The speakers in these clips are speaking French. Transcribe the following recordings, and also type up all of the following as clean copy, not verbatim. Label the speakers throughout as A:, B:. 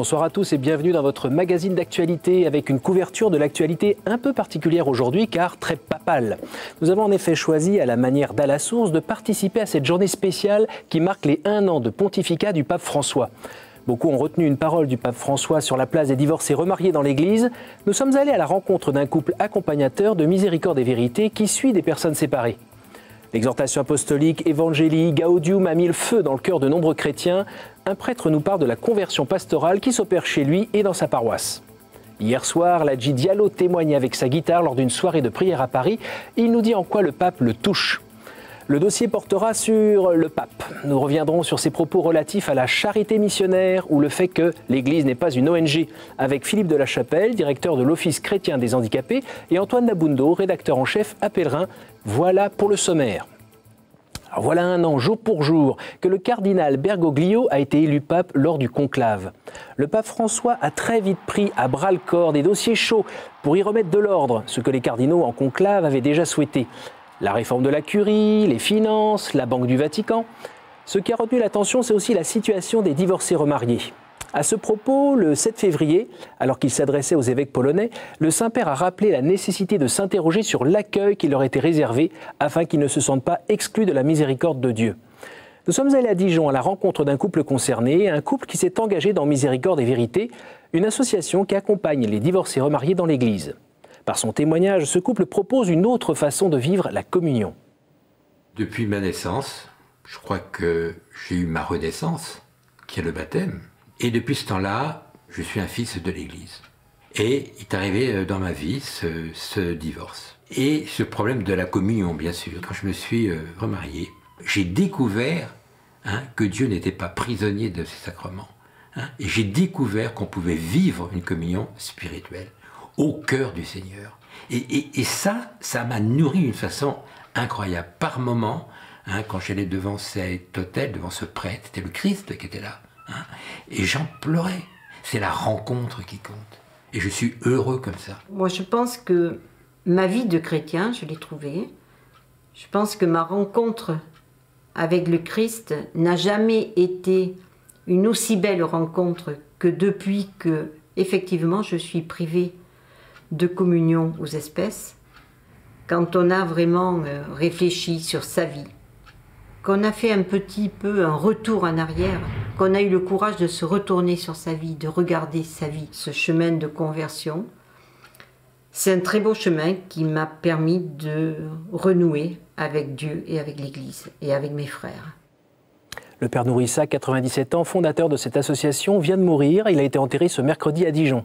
A: Bonsoir à tous et bienvenue dans votre magazine d'actualité avec une couverture de l'actualité un peu particulière aujourd'hui car très papale. Nous avons en effet choisi à la manière d'À la source de participer à cette journée spéciale qui marque les 1 an de pontificat du pape François. Beaucoup ont retenu une parole du pape François sur la place des divorcés remariés dans l'église. Nous sommes allés à la rencontre d'un couple accompagnateur de Miséricorde et Vérité qui suit des personnes séparées. L'exhortation apostolique Evangelii Gaudium a mis le feu dans le cœur de nombreux chrétiens. Un prêtre nous parle de la conversion pastorale qui s'opère chez lui et dans sa paroisse. Hier soir, Ladji Diallo témoignait avec sa guitare lors d'une soirée de prière à Paris. Il nous dit en quoi le pape le touche. Le dossier portera sur le pape. Nous reviendrons sur ses propos relatifs à la charité missionnaire ou le fait que l'Église n'est pas une ONG, avec Philippe de la Chapelle, directeur de l'Office chrétien des handicapés, et Antoine Nabundo, rédacteur en chef à Pèlerin. Voilà pour le sommaire. Alors voilà 1 an, jour pour jour, que le cardinal Bergoglio a été élu pape lors du conclave. Le pape François a très vite pris à bras-le-corps des dossiers chauds pour y remettre de l'ordre, ce que les cardinaux en conclave avaient déjà souhaité. La réforme de la curie, les finances, la Banque du Vatican. Ce qui a retenu l'attention, c'est aussi la situation des divorcés remariés. À ce propos, le 7 février, alors qu'il s'adressait aux évêques polonais, le Saint-Père a rappelé la nécessité de s'interroger sur l'accueil qui leur était réservé afin qu'ils ne se sentent pas exclus de la miséricorde de Dieu. Nous sommes allés à Dijon à la rencontre d'un couple concerné, un couple qui s'est engagé dans Miséricorde et Vérité, une association qui accompagne les divorcés remariés dans l'Église. Par son témoignage, ce couple propose une autre façon de vivre la communion. Depuis ma naissance, je crois que j'ai eu ma renaissance, qui est le baptême. Et depuis ce temps-là, je suis un fils de l'Église. Et il est arrivé dans ma vie ce divorce. Et ce problème de la communion, bien sûr. Quand je me suis remarié, j'ai découvert que Dieu n'était pas prisonnier de ses sacrements. Et j'ai découvert qu'on pouvait vivre une communion spirituelle au cœur du Seigneur. Et ça m'a nourri d'une façon incroyable. Par moments, quand j'allais devant cet autel, devant ce prêtre, c'était le Christ qui était là. Et j'en pleurais. C'est la rencontre qui compte. Et je suis heureux comme ça.
B: Moi, je pense que ma vie de chrétien, je l'ai trouvée. Je pense que ma rencontre avec le Christ n'a jamais été une aussi belle rencontre que depuis que, effectivement, je suis privée de communion aux espèces. Quand on a vraiment réfléchi sur sa vie, qu'on a fait un petit peu un retour en arrière, qu'on a eu le courage de se retourner sur sa vie, de regarder sa vie, ce chemin de conversion, c'est un très beau chemin qui m'a permis de renouer avec Dieu et avec l'Église et avec mes frères. Le père Nourissa, 97 ans, fondateur de cette association, vient de mourir. Il a été enterré ce mercredi à Dijon.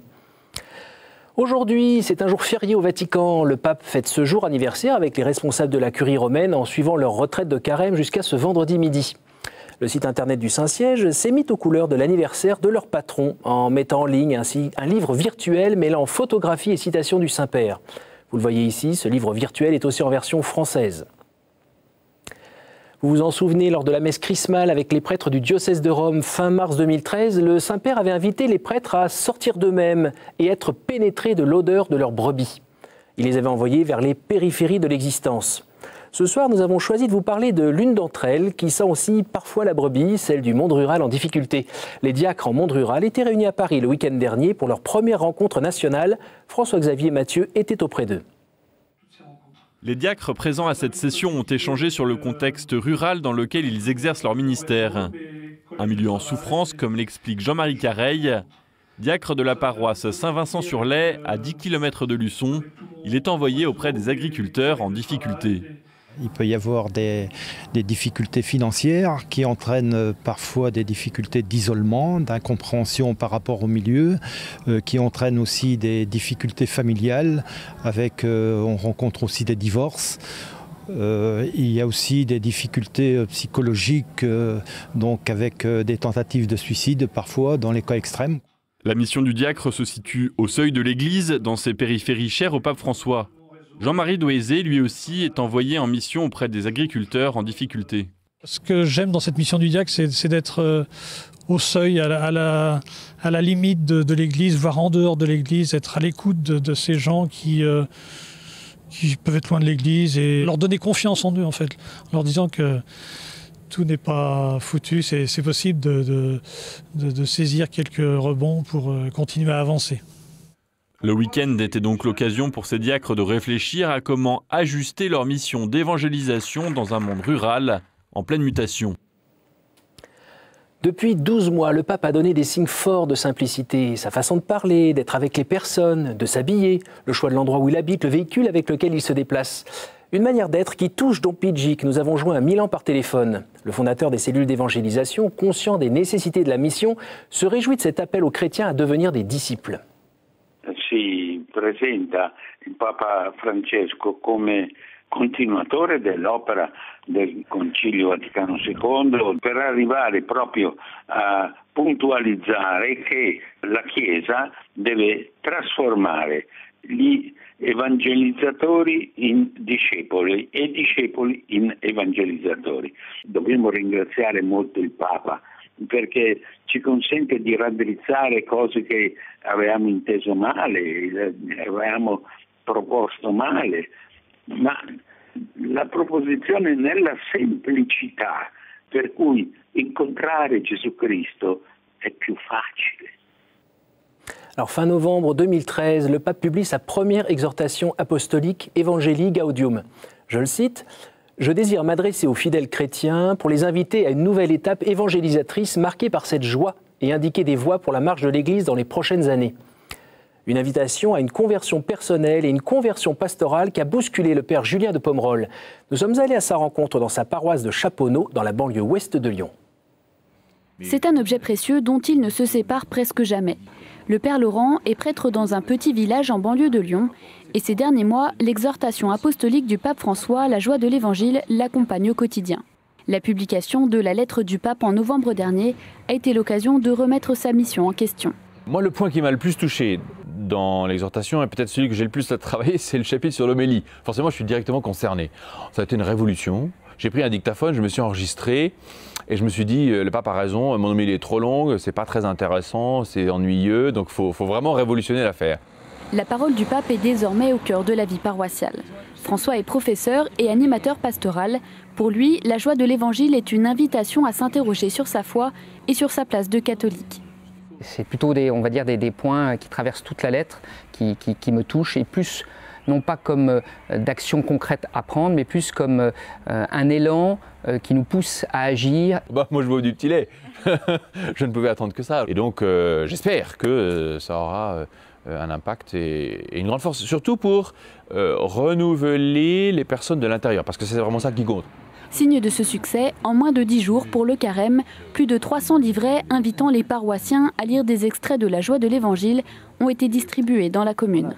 B: Aujourd'hui, c'est un jour férié au Vatican. Le pape fête ce jour anniversaire avec les responsables de la curie romaine en suivant leur retraite de carême jusqu'à ce vendredi midi. Le site internet du Saint-Siège s'est mis aux couleurs de l'anniversaire de leur patron en mettant en ligne ainsi un livre virtuel mêlant photographie et citations du Saint-Père. Vous le voyez ici, ce livre virtuel est aussi en version française. Vous vous en souvenez, lors de la messe chrismale avec les prêtres du diocèse de Rome fin mars 2013, le Saint-Père avait invité les prêtres à sortir d'eux-mêmes et être pénétrés de l'odeur de leurs brebis. Il les avait envoyés vers les périphéries de l'existence. Ce soir, nous avons choisi de vous parler de l'une d'entre elles qui sent aussi parfois la brebis, celle du monde rural en difficulté. Les diacres en monde rural étaient réunis à Paris le week-end dernier pour leur première rencontre nationale. François-Xavier Mathieu était auprès d'eux.
C: Les diacres présents à cette session ont échangé sur le contexte rural dans lequel ils exercent leur ministère. Un milieu en souffrance, comme l'explique Jean-Marie Careil, diacre de la paroisse Saint-Vincent-sur-Lay, à 10 km de Luçon. Il est envoyé auprès des agriculteurs en difficulté.
D: Il peut y avoir des difficultés financières qui entraînent parfois des difficultés d'isolement, d'incompréhension par rapport au milieu, qui entraînent aussi des difficultés familiales, on rencontre aussi des divorces. Il y a aussi des difficultés psychologiques, donc avec des tentatives de suicide parfois dans les cas extrêmes.
C: La mission du diacre se situe au seuil de l'église, dans ces périphéries chères au pape François. Jean-Marie Douézé, lui aussi, est envoyé en mission auprès des agriculteurs en difficulté.
E: Ce que j'aime dans cette mission du diacre, c'est d'être au seuil, à la limite de l'Église, voire en dehors de l'Église, être à l'écoute de ces gens qui peuvent être loin de l'Église et leur donner confiance en eux, en fait, en leur disant que tout n'est pas foutu, c'est possible de saisir quelques rebonds pour continuer à avancer.
C: Le week-end était donc l'occasion pour ces diacres de réfléchir à comment ajuster leur mission d'évangélisation dans un monde rural en pleine mutation.
A: Depuis 12 mois, le pape a donné des signes forts de simplicité. Sa façon de parler, d'être avec les personnes, de s'habiller, le choix de l'endroit où il habite, le véhicule avec lequel il se déplace. Une manière d'être qui touche Don Pidgey, que nous avons joint à Milan par téléphone. Le fondateur des cellules d'évangélisation, conscient des nécessités de la mission, se réjouit de cet appel aux chrétiens à devenir des disciples.
F: Si presenta il Papa Francesco come continuatore dell'opera del Concilio Vaticano II per arrivare proprio a puntualizzare che la Chiesa deve trasformare gli evangelizzatori in discepoli e discepoli in evangelizzatori. Dobbiamo ringraziare molto il Papa perché ci consente di raddrizzare cose che avevamo inteso male, avevamo proposto male, ma la proposizione nella semplicità, per cui incontrare Gesù Cristo è più facile.
A: Alors, fin novembre 2013, le pape publie sa première exhortation apostolique Evangelii Gaudium. Je le cite. Je désire m'adresser aux fidèles chrétiens pour les inviter à une nouvelle étape évangélisatrice marquée par cette joie et indiquer des voies pour la marche de l'Église dans les prochaines années. Une invitation à une conversion personnelle et une conversion pastorale qui a bousculé le père Julien de Pomerol. Nous sommes allés à sa rencontre dans sa paroisse de Chaponneau, dans la banlieue ouest de Lyon.
G: C'est un objet précieux dont il ne se sépare presque jamais. Le père Laurent est prêtre dans un petit village en banlieue de Lyon. Et ces derniers mois, l'exhortation apostolique du pape François, la joie de l'Évangile, l'accompagne au quotidien. La publication de la lettre du pape en novembre dernier a été l'occasion de remettre sa mission en question.
H: Moi, le point qui m'a le plus touché dans l'exhortation, et peut-être celui que j'ai le plus à travailler, c'est le chapitre sur l'homélie. Forcément, je suis directement concerné. Ça a été une révolution. J'ai pris un dictaphone, je me suis enregistré et je me suis dit, le pape a raison, mon homélie est trop longue, c'est pas très intéressant, c'est ennuyeux, donc il faut vraiment révolutionner l'affaire.
G: La parole du pape est désormais au cœur de la vie paroissiale. François est professeur et animateur pastoral. Pour lui, la joie de l'Évangile est une invitation à s'interroger sur sa foi et sur sa place de catholique.
I: C'est plutôt on va dire des points qui traversent toute la lettre, qui me touchent, et plus, non pas comme d'action concrète à prendre, mais plus comme un élan qui nous pousse à agir.
H: Moi, je bois du petit lait. Je ne pouvais attendre que ça. Et donc, j'espère que ça aura un impact et une grande force, surtout pour renouveler les personnes de l'intérieur, parce que c'est vraiment ça qui compte.
G: Signe de ce succès, en moins de 10 jours pour le Carême, plus de 300 livrets invitant les paroissiens à lire des extraits de la joie de l'Évangile ont été distribués dans la commune.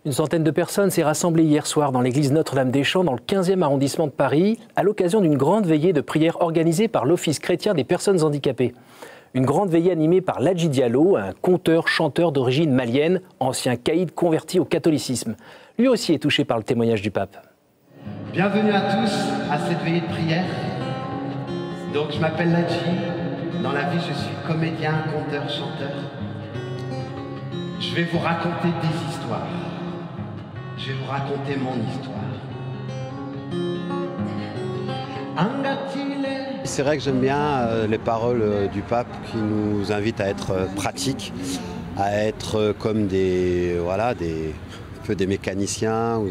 A: Une centaine de personnes s'est rassemblée hier soir dans l'église Notre-Dame-des-Champs, dans le 15e arrondissement de Paris, à l'occasion d'une grande veillée de prière organisée par l'Office chrétien des personnes handicapées. Une grande veillée animée par Ladji Diallo, un conteur-chanteur d'origine malienne, ancien caïd converti au catholicisme. Lui aussi est touché par le témoignage du pape.
J: Bienvenue à tous à cette veillée de prière. Donc je m'appelle Ladji. Dans la vie, je suis comédien, conteur, chanteur. Je vais vous raconter des histoires. Je vais vous raconter mon histoire.
K: C'est vrai que j'aime bien les paroles du pape qui nous invitent à être pratiques, à être comme des mécaniciens.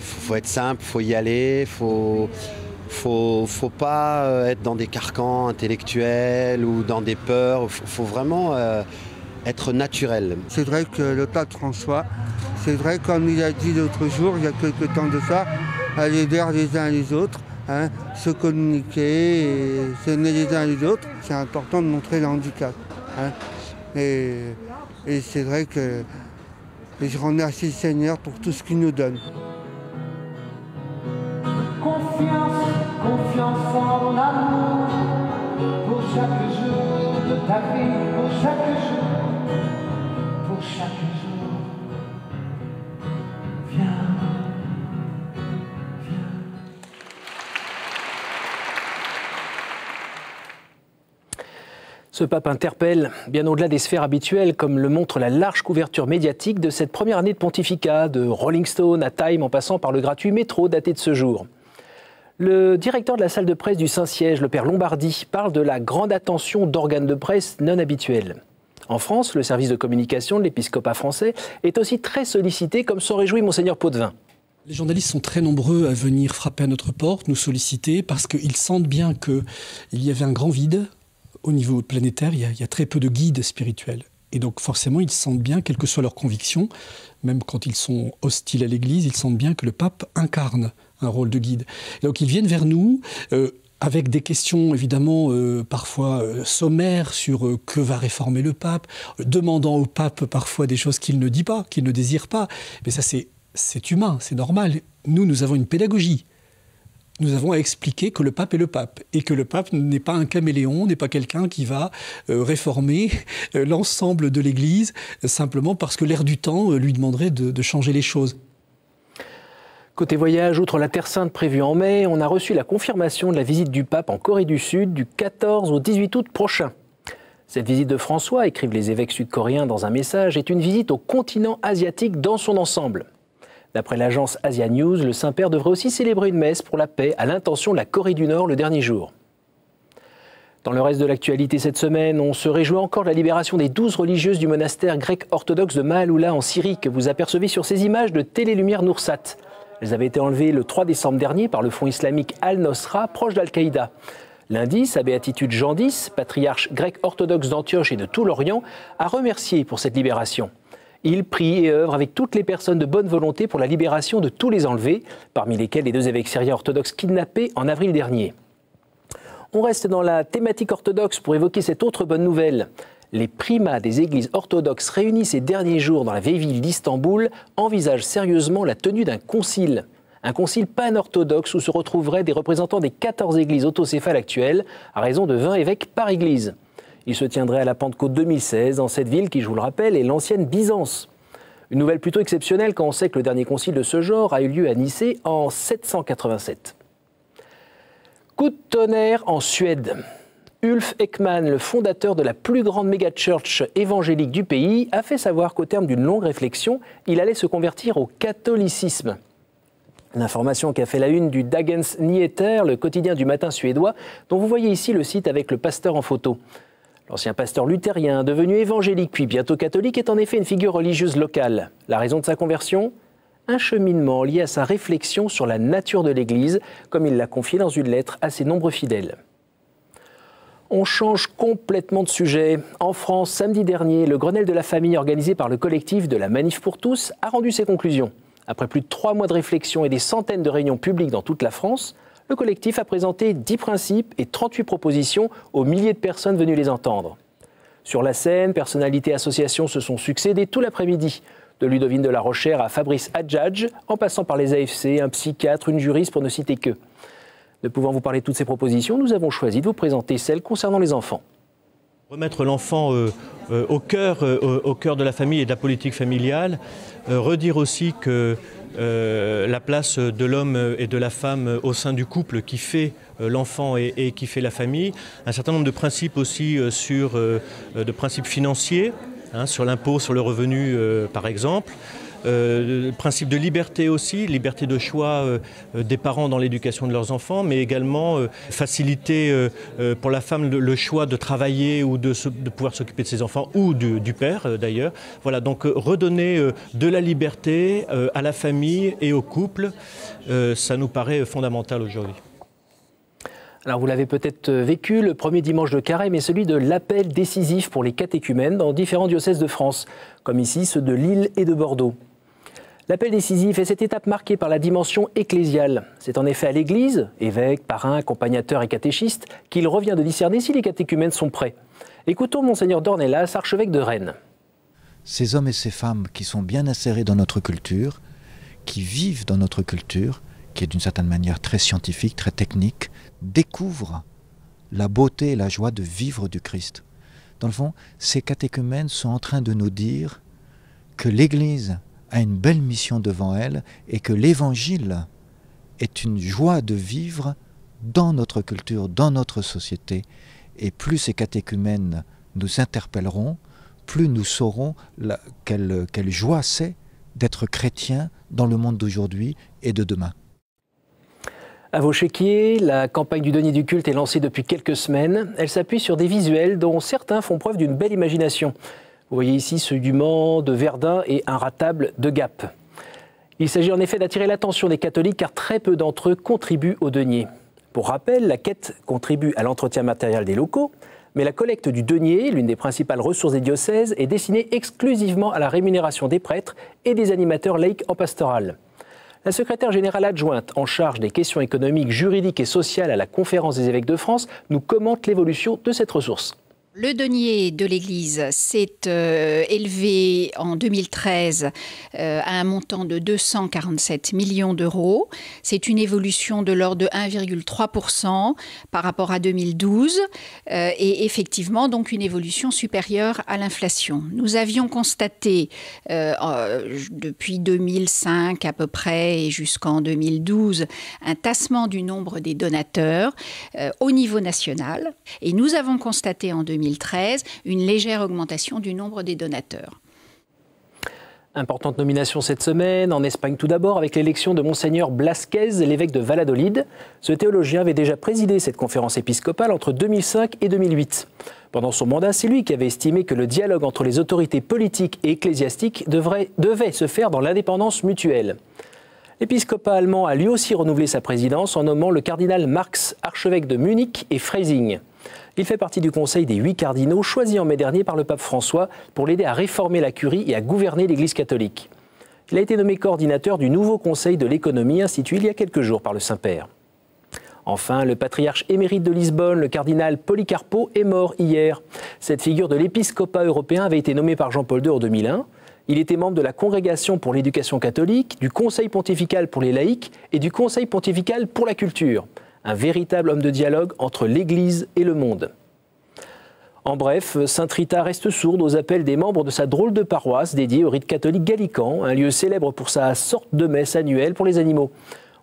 K: Faut être simple, faut y aller, faut pas être dans des carcans intellectuels ou dans des peurs. Faut vraiment être naturel.
L: C'est vrai que le pape François, c'est vrai comme il a dit l'autre jour, il y a quelques temps de ça, aller vers les uns les autres, se communiquer et s'aimer les uns les autres. C'est important de montrer le handicap. Et c'est vrai que je remercie le Seigneur pour tout ce qu'il nous donne.
M: Confiance en mon amour, pour chaque jour de ta vie, pour chaque jour, pour chaque jour. Viens, viens.
A: Ce pape interpelle bien au-delà des sphères habituelles, comme le montre la large couverture médiatique de cette première année de pontificat, de Rolling Stone à Time en passant par le gratuit métro daté de ce jour. Le directeur de la salle de presse du Saint-Siège, le père Lombardi, parle de la grande attention d'organes de presse non habituels. En France, le service de communication de l'épiscopat français est aussi très sollicité, comme s'en réjouit Monseigneur Potvin.
N: Les journalistes sont très nombreux à venir frapper à notre porte, nous solliciter, parce qu'ils sentent bien qu'il y avait un grand vide au niveau planétaire. Il y a très peu de guides spirituels. Et donc forcément, ils sentent bien, quelles que soient leurs convictions, même quand ils sont hostiles à l'Église, ils sentent bien que le pape incarne un rôle de guide. Et donc ils viennent vers nous avec des questions évidemment parfois sommaires sur que va réformer le pape, demandant au pape parfois des choses qu'il ne dit pas, qu'il ne désire pas. Mais ça c'est humain, c'est normal. Nous avons une pédagogie. Nous avons à expliquer que le pape est le pape et que le pape n'est pas un caméléon, n'est pas quelqu'un qui va réformer l'ensemble de l'Église simplement parce que l'air du temps lui demanderait de changer les choses.
A: Côté voyage, outre la Terre Sainte prévue en mai, on a reçu la confirmation de la visite du pape en Corée du Sud du 14 au 18 août prochain. Cette visite de François, écrivent les évêques sud-coréens dans un message, est une visite au continent asiatique dans son ensemble. D'après l'agence Asia News, le Saint-Père devrait aussi célébrer une messe pour la paix à l'intention de la Corée du Nord le dernier jour. Dans le reste de l'actualité cette semaine, on se réjouit encore de la libération des 12 religieuses du monastère grec orthodoxe de Maaloula en Syrie que vous apercevez sur ces images de Télé-Lumière Noursat. Elles avaient été enlevées le 3 décembre dernier par le fonds islamique Al-Nosra, proche d'Al-Qaïda. Lundi, sa béatitude Jean X, patriarche grec orthodoxe d'Antioche et de tout l'Orient, a remercié pour cette libération. Il prie et œuvre avec toutes les personnes de bonne volonté pour la libération de tous les enlevés, parmi lesquels les 2 évêques syriens orthodoxes kidnappés en avril dernier. On reste dans la thématique orthodoxe pour évoquer cette autre bonne nouvelle. Les primats des églises orthodoxes réunis ces derniers jours dans la vieille ville d'Istanbul envisagent sérieusement la tenue d'un concile. Un concile pan-orthodoxe où se retrouveraient des représentants des 14 églises autocéphales actuelles, à raison de 20 évêques par église. Il se tiendrait à la Pentecôte 2016, dans cette ville qui, je vous le rappelle, est l'ancienne Byzance. Une nouvelle plutôt exceptionnelle quand on sait que le dernier concile de ce genre a eu lieu à Nicée en 787. Coup de tonnerre en Suède. Ulf Ekman, le fondateur de la plus grande méga-church évangélique du pays, a fait savoir qu'au terme d'une longue réflexion, il allait se convertir au catholicisme. L'information qui a fait la une du Dagens Nyheter, le quotidien du matin suédois, dont vous voyez ici le site avec le pasteur en photo. L'ancien pasteur luthérien, devenu évangélique puis bientôt catholique, est en effet une figure religieuse locale. La raison de sa conversion ? Un cheminement lié à sa réflexion sur la nature de l'Église, comme il l'a confié dans une lettre à ses nombreux fidèles. On change complètement de sujet. En France, samedi dernier, le Grenelle de la famille organisé par le collectif de la Manif pour tous a rendu ses conclusions. Après plus de 3 mois de réflexion et des centaines de réunions publiques dans toute la France, le collectif a présenté 10 principes et 38 propositions aux milliers de personnes venues les entendre. Sur la scène, personnalités et associations se sont succédées tout l'après-midi. De Ludovine de la Rochère à Fabrice Hadjadj, en passant par les AFC, un psychiatre, une juriste pour ne citer que. Ne pouvant vous parler de toutes ces propositions, nous avons choisi de vous présenter celles concernant les enfants.
O: Remettre l'enfant au cœur de la famille et de la politique familiale, redire aussi que la place de l'homme et de la femme au sein du couple qui fait l'enfant et qui fait la famille, un certain nombre de principes aussi de principes financiers, sur l'impôt, sur le revenu par exemple. Principe de liberté aussi, liberté de choix des parents dans l'éducation de leurs enfants, mais également faciliter pour la femme le choix de travailler ou de pouvoir s'occuper de ses enfants ou du père d'ailleurs. Voilà, donc redonner de la liberté à la famille et au couple, ça nous paraît fondamental aujourd'hui.
A: Alors vous l'avez peut-être vécu, le premier dimanche de Carême est celui de l'appel décisif pour les catéchumènes dans différents diocèses de France, comme ici ceux de Lille et de Bordeaux. L'appel décisif est cette étape marquée par la dimension ecclésiale. C'est en effet à l'Église, évêques, parrains, accompagnateurs et catéchistes, qu'il revient de discerner si les catéchumènes sont prêts. Écoutons Monseigneur Dornelas, archevêque de Rennes.
P: Ces hommes et ces femmes qui sont bien insérés dans notre culture, qui vivent dans notre culture, qui est d'une certaine manière très scientifique, très technique, découvrent la beauté et la joie de vivre du Christ. Dans le fond, ces catéchumènes sont en train de nous dire que l'Église a une belle mission devant elle et que l'Évangile est une joie de vivre dans notre culture, dans notre société. Et plus ces catéchumènes nous interpelleront, plus nous saurons quelle joie c'est d'être chrétien dans le monde d'aujourd'hui et de demain.
A: À vos chéquiers, la campagne du denier du culte est lancée depuis quelques semaines. Elle s'appuie sur des visuels dont certains font preuve d'une belle imagination. Vous voyez ici ceux du Mans, de Verdun et inratable de Gap. Il s'agit en effet d'attirer l'attention des catholiques car très peu d'entre eux contribuent au denier. Pour rappel, la quête contribue à l'entretien matériel des locaux, mais la collecte du denier, l'une des principales ressources des diocèses, est destinée exclusivement à la rémunération des prêtres et des animateurs laïcs en pastoral. La secrétaire générale adjointe en charge des questions économiques, juridiques et sociales à la Conférence des évêques de France nous commente l'évolution de cette ressource.
Q: Le denier de l'Église s'est élevé en 2013 à un montant de 247 millions d'euros. C'est une évolution de l'ordre de 1,3% par rapport à 2012 et effectivement donc une évolution supérieure à l'inflation. Nous avions constaté depuis 2005 à peu près et jusqu'en 2012 un tassement du nombre des donateurs au niveau national et nous avons constaté en 2013 une légère augmentation du nombre des donateurs.
A: Importante nomination cette semaine, en Espagne tout d'abord, avec l'élection de Monseigneur Blasquez, l'évêque de Valladolid. Ce théologien avait déjà présidé cette conférence épiscopale entre 2005 et 2008. Pendant son mandat, c'est lui qui avait estimé que le dialogue entre les autorités politiques et ecclésiastiques devait se faire dans l'indépendance mutuelle. L'épiscopat allemand a lui aussi renouvelé sa présidence en nommant le cardinal Marx, archevêque de Munich et Freising. Il fait partie du conseil des 8 cardinaux choisis en mai dernier par le pape François pour l'aider à réformer la curie et à gouverner l'Église catholique. Il a été nommé coordinateur du nouveau conseil de l'économie institué il y a quelques jours par le Saint-Père. Enfin, le patriarche émérite de Lisbonne, le cardinal Policarpo, est mort hier. Cette figure de l'épiscopat européen avait été nommée par Jean-Paul II en 2001. Il était membre de la Congrégation pour l'éducation catholique, du Conseil pontifical pour les laïcs et du Conseil pontifical pour la culture. Un véritable homme de dialogue entre l'Église et le monde. En bref, Sainte Rita reste sourde aux appels des membres de sa drôle de paroisse dédiée au rite catholique gallican, un lieu célèbre pour sa sorte de messe annuelle pour les animaux.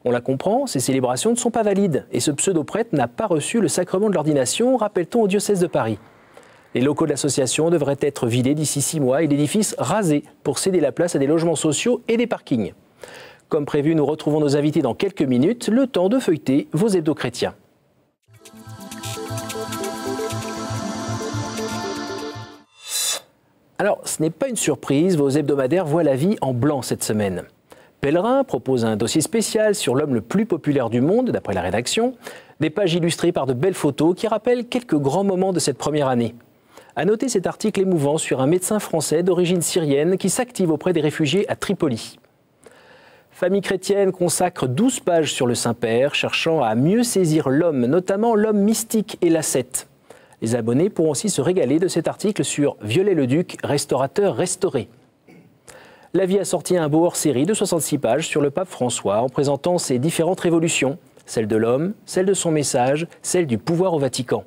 A: On la comprend, ces célébrations ne sont pas valides et ce pseudo-prêtre n'a pas reçu le sacrement de l'ordination, rappelle-t-on au diocèse de Paris. Les locaux de l'association devraient être vidés d'ici 6 mois et l'édifice rasé pour céder la place à des logements sociaux et des parkings. Comme prévu, nous retrouvons nos invités dans quelques minutes, le temps de feuilleter vos hebdos chrétiens. Alors, ce n'est pas une surprise, vos hebdomadaires voient la vie en blanc cette semaine. Pèlerin propose un dossier spécial sur l'homme le plus populaire du monde, d'après la rédaction. Des pages illustrées par de belles photos qui rappellent quelques grands moments de cette première année. À noter cet article émouvant sur un médecin français d'origine syrienne qui s'active auprès des réfugiés à Tripoli. Famille chrétienne consacre 12 pages sur le Saint-Père, cherchant à mieux saisir l'homme, notamment l'homme mystique et l'ascète. Les abonnés pourront aussi se régaler de cet article sur Viollet-le-Duc, restaurateur restauré. La Vie a sorti un beau hors-série de 66 pages sur le pape François en présentant ses différentes révolutions, celle de l'homme, celle de son message, celle du pouvoir au Vatican.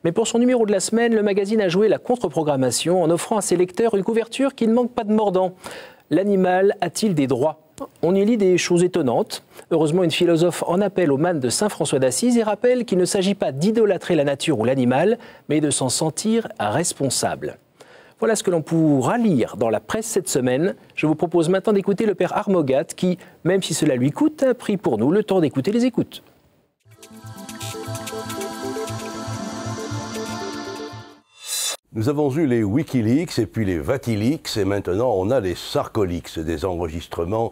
A: Mais pour son numéro de la semaine, le magazine a joué la contre-programmation en offrant à ses lecteurs une couverture qui ne manque pas de mordant. L'animal a-t-il des droits ? On y lit des choses étonnantes. Heureusement, une philosophe en appelle au man de saint François d'Assise et rappelle qu'il ne s'agit pas d'idolâtrer la nature ou l'animal, mais de s'en sentir responsable. Voilà ce que l'on pourra lire dans la presse cette semaine. Je vous propose maintenant d'écouter le père Armogat qui, même si cela lui coûte, a pris pour nous le temps d'écouter les écoutes.
R: Nous avons eu les Wikileaks et puis les Vatileaks et maintenant on a les Sarcoleaks, des enregistrements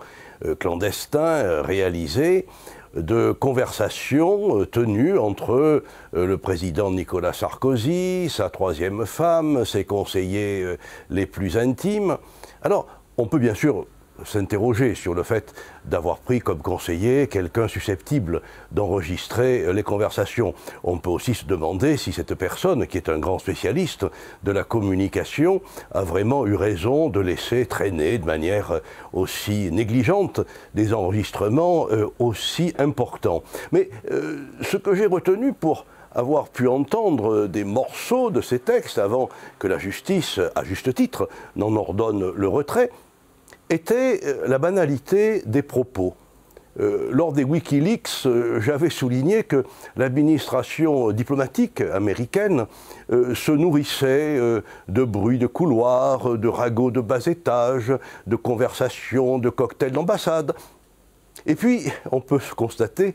R: clandestins réalisés de conversations tenues entre le président Nicolas Sarkozy, sa troisième femme, ses conseillers les plus intimes. Alors, on peut bien sûr s'interroger sur le fait d'avoir pris comme conseiller quelqu'un susceptible d'enregistrer les conversations. On peut aussi se demander si cette personne, qui est un grand spécialiste de la communication, a vraiment eu raison de laisser traîner de manière aussi négligente des enregistrements aussi importants. Mais ce que j'ai retenu pour avoir pu entendre des morceaux de ces textes avant que la justice, à juste titre, n'en ordonne le retrait, était la banalité des propos. Lors des Wikileaks, j'avais souligné que l'administration diplomatique américaine se nourrissait de bruits de couloirs, de ragots de bas étage, de conversations, de cocktails d'ambassade. Et puis, on peut constater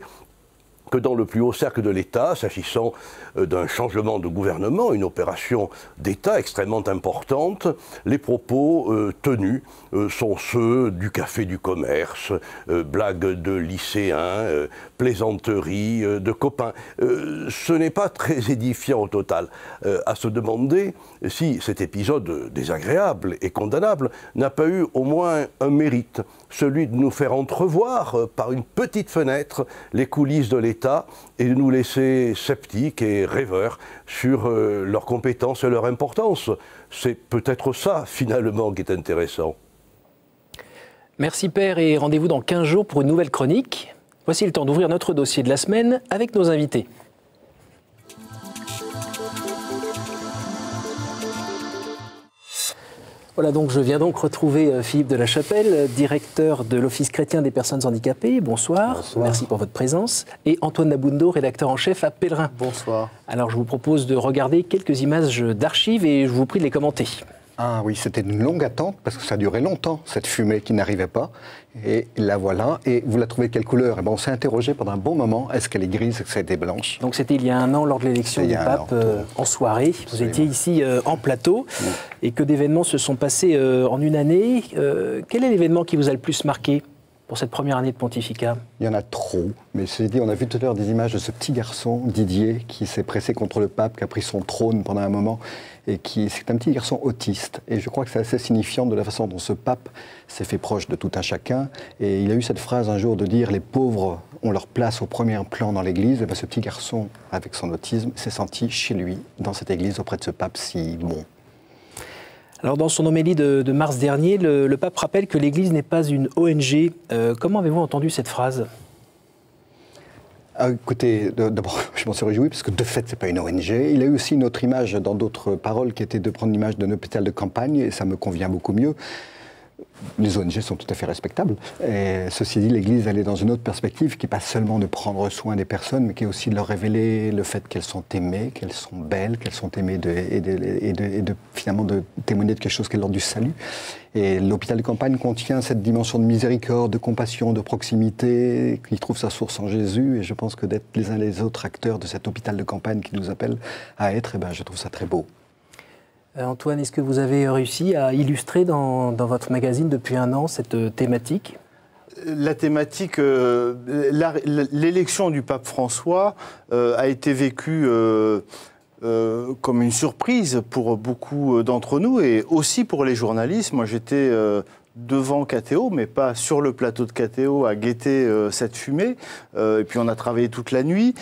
R: que dans le plus haut cercle de l'État, s'agissant d'un changement de gouvernement, une opération d'État extrêmement importante, les propos tenus sont ceux du café du commerce, blagues de lycéens, plaisanteries de copains. Ce n'est pas très édifiant au total. À se demander si cet épisode désagréable et condamnable n'a pas eu au moins un mérite, celui de nous faire entrevoir par une petite fenêtre les coulisses de l'État et de nous laisser sceptiques et rêveurs sur leurs compétences et leur importance. C'est peut-être ça, finalement, qui est intéressant.
A: Merci Père, et rendez-vous dans 15 jours pour une nouvelle chronique. Voici le temps d'ouvrir notre dossier de la semaine avec nos invités. Voilà, donc je viens donc retrouver Philippe de la Chapelle, directeur de l'Office chrétien des personnes handicapées. Bonsoir. Bonsoir. Merci pour votre présence. Et Antoine Nabundo, rédacteur en chef à Pèlerin.
S: Bonsoir.
A: Alors je vous propose de regarder quelques images d'archives et je vous prie de les commenter.
S: Ah oui, c'était une longue attente parce que ça durait longtemps, cette fumée qui n'arrivait pas. Et la voilà. Et vous la trouvez de quelle couleur? On s'est interrogé pendant un bon moment, est-ce qu'elle est grise, est-ce qu'elle était blanche?
A: Donc c'était il y a un an lors de l'élection du pape en soirée. Absolument. Vous étiez ici en plateau. Oui. Et que d'événements se sont passés en une année. Quel est l'événement qui vous a le plus marqué pour cette première année de pontificat? Il
S: y en a trop, mais ceci dit, on a vu tout à l'heure des images de ce petit garçon, Didier, qui s'est pressé contre le pape, qui a pris son trône pendant un moment, et c'est un petit garçon autiste. Et je crois que c'est assez signifiant de la façon dont ce pape s'est fait proche de tout un chacun. Et il a eu cette phrase un jour de dire « les pauvres ont leur place au premier plan dans l'Église ». Et bien ce petit garçon, avec son autisme, s'est senti chez lui, dans cette Église, auprès de ce pape si bon.
A: Alors dans son homélie de mars dernier, le pape rappelle que l'Église n'est pas une ONG. Comment avez-vous entendu cette phrase ?
S: Écoutez, d'abord, je m'en suis réjoui parce que de fait, c'est pas une ONG. Il a eu aussi une autre image dans d'autres paroles qui était de prendre l'image d'un hôpital de campagne et ça me convient beaucoup mieux. Les ONG sont tout à fait respectables. Et ceci dit, l'Église, elle est dans une autre perspective qui n'est pas seulement de prendre soin des personnes, mais qui est aussi de leur révéler le fait qu'elles sont aimées, qu'elles sont belles, qu'elles sont aimées finalement de témoigner de quelque chose qui est l'ordre du salut. Et l'hôpital de campagne contient cette dimension de miséricorde, de compassion, de proximité, qui trouve sa source en Jésus. Et je pense que d'être les uns les autres acteurs de cet hôpital de campagne qui nous appelle à être, je trouve ça très beau.
A: Antoine, est-ce que vous avez réussi à illustrer dans votre magazine depuis un an cette thématique ?
T: La thématique, l'élection du pape François a été vécue comme une surprise pour beaucoup d'entre nous et aussi pour les journalistes. Moi, j'étais devant KTO, mais pas sur le plateau de KTO, à guetter cette fumée. Et puis on a travaillé toute la nuit.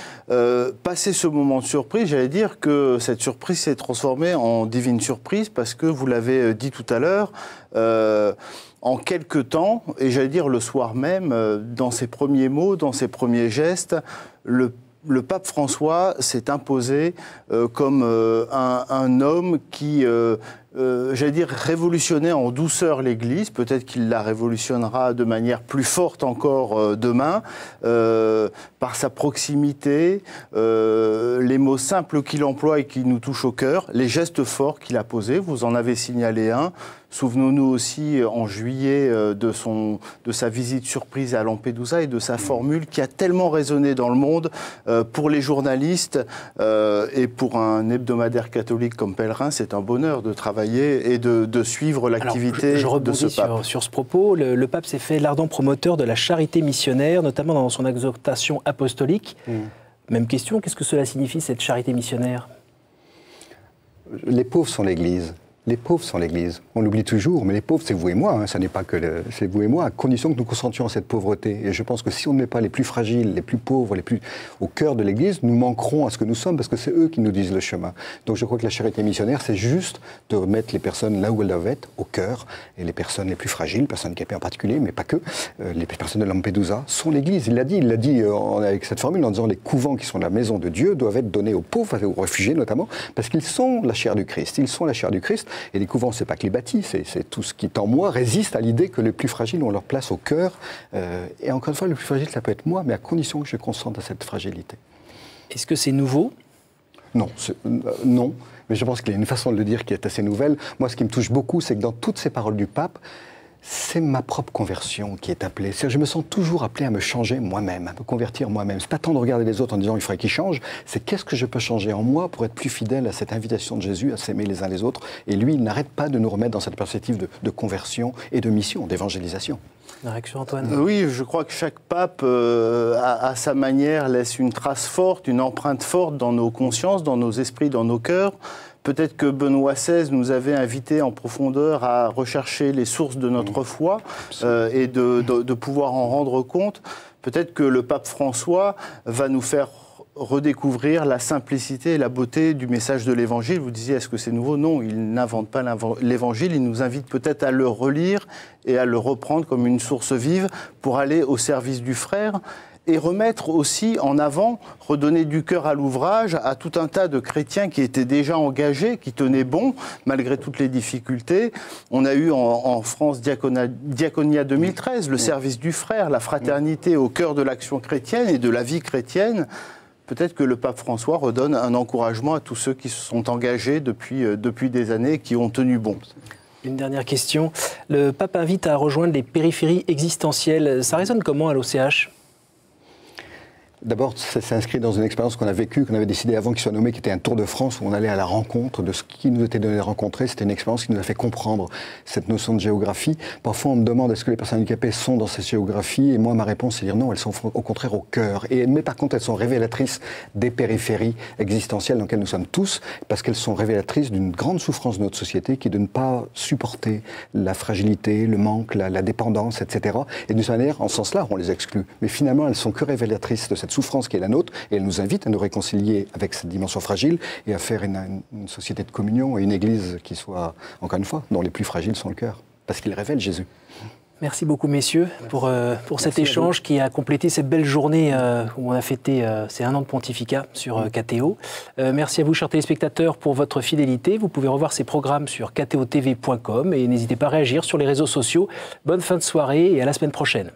T: Passé ce moment de surprise, j'allais dire que cette surprise s'est transformée en divine surprise parce que, vous l'avez dit tout à l'heure, en quelques temps, et j'allais dire le soir même, dans ses premiers mots, dans ses premiers gestes, le pape François s'est imposé comme un homme qui, j'allais dire, révolutionnait en douceur l'Église. Peut-être qu'il la révolutionnera de manière plus forte encore demain, par sa proximité, les mots simples qu'il emploie et qui nous touchent au cœur, les gestes forts qu'il a posés. Vous en avez signalé un. Souvenons-nous aussi en juillet de sa visite surprise à Lampedusa et de sa formule qui a tellement résonné dans le monde pour les journalistes et pour un hebdomadaire catholique comme Pèlerin. C'est un bonheur de travailler et de suivre l'activité de ce pape.
A: Je rebondis sur ce propos. Le pape s'est fait l'ardent promoteur de la charité missionnaire, notamment dans son exhortation apostolique. Même question, qu'est-ce que cela signifie, cette charité missionnaire ?
S: Les pauvres sont l'Église. Les pauvres sont l'Église. On l'oublie toujours, mais les pauvres, c'est vous et moi. Ça n'est pas que c'est vous et moi, à condition que nous consentions à cette pauvreté. Et je pense que si on ne met pas les plus fragiles, les plus pauvres, les plus au cœur de l'Église, nous manquerons à ce que nous sommes, parce que c'est eux qui nous disent le chemin. Donc je crois que la charité missionnaire, c'est juste de remettre les personnes là où elles doivent être, au cœur. Et les personnes les plus fragiles, personnes handicapées en particulier, mais pas que, les personnes de Lampedusa sont l'Église. Il l'a dit avec cette formule en disant les couvents qui sont la maison de Dieu doivent être donnés aux pauvres, aux réfugiés notamment, parce qu'ils sont la chair du Christ. Ils sont la chair du Christ. Et les couvents, c'est pas que les bâtis, c'est tout ce qui, en moi, résiste à l'idée que les plus fragiles ont leur place au cœur. Et encore une fois, le plus fragile, ça peut être moi, mais à condition que je consente à cette fragilité.
A: Est-ce que c'est nouveau ?
S: Non, non. Mais je pense qu'il y a une façon de le dire qui est assez nouvelle. Moi, ce qui me touche beaucoup, c'est que dans toutes ces paroles du pape, c'est ma propre conversion qui est appelée. Je me sens toujours appelé à me changer moi-même, à me convertir moi-même. C'est pas tant de regarder les autres en disant il faudrait qu'ils changent, c'est qu'est-ce que je peux changer en moi pour être plus fidèle à cette invitation de Jésus à s'aimer les uns les autres. Et lui, il n'arrête pas de nous remettre dans cette perspective de conversion et de mission, d'évangélisation.
A: La réaction, Antoine?
T: Oui, je crois que chaque pape, à sa manière, laisse une trace forte, une empreinte forte dans nos consciences, dans nos esprits, dans nos cœurs. Peut-être que Benoît XVI nous avait invités en profondeur à rechercher les sources de notre foi et de pouvoir en rendre compte. Peut-être que le pape François va nous faire redécouvrir la simplicité et la beauté du message de l'Évangile. Vous disiez, est-ce que c'est nouveau? Non, il n'invente pas l'Évangile, il nous invite peut-être à le relire et à le reprendre comme une source vive pour aller au service du frère et remettre aussi en avant, redonner du cœur à l'ouvrage à tout un tas de chrétiens qui étaient déjà engagés, qui tenaient bon malgré toutes les difficultés. On a eu en France Diaconia 2013, le service du frère, la fraternité au cœur de l'action chrétienne et de la vie chrétienne. Peut-être que le pape François redonne un encouragement à tous ceux qui se sont engagés depuis des années et qui ont tenu bon.
A: Une dernière question. Le pape invite à rejoindre les périphéries existentielles. Ça résonne comment à l'OCH ?
S: D'abord, ça s'inscrit dans une expérience qu'on a vécue, qu'on avait décidé avant qu'il soit nommé, qui était un tour de France où on allait à la rencontre de ce qui nous était donné de rencontrer. C'était une expérience qui nous a fait comprendre cette notion de géographie. Parfois, on me demande est-ce que les personnes handicapées sont dans cette géographie, et moi, ma réponse, c'est dire non, elles sont au contraire au cœur. Mais par contre, elles sont révélatrices des périphéries existentielles dans lesquelles nous sommes tous, parce qu'elles sont révélatrices d'une grande souffrance de notre société, qui est de ne pas supporter la fragilité, le manque, la dépendance, etc. Et d'une certaine manière, en ce sens-là, on les exclut. Mais finalement, elles sont que révélatrices de cette souffrance qui est la nôtre, et elle nous invite à nous réconcilier avec cette dimension fragile et à faire une société de communion et une église qui soit, encore une fois, dont les plus fragiles sont le cœur, parce qu'il révèle Jésus.
A: Merci beaucoup, messieurs, pour cet échange qui a complété cette belle journée où on a fêté ces 1 an de pontificat sur KTO. Merci à vous, chers téléspectateurs, pour votre fidélité. Vous pouvez revoir ces programmes sur ktotv.com et n'hésitez pas à réagir sur les réseaux sociaux. Bonne fin de soirée et à la semaine prochaine.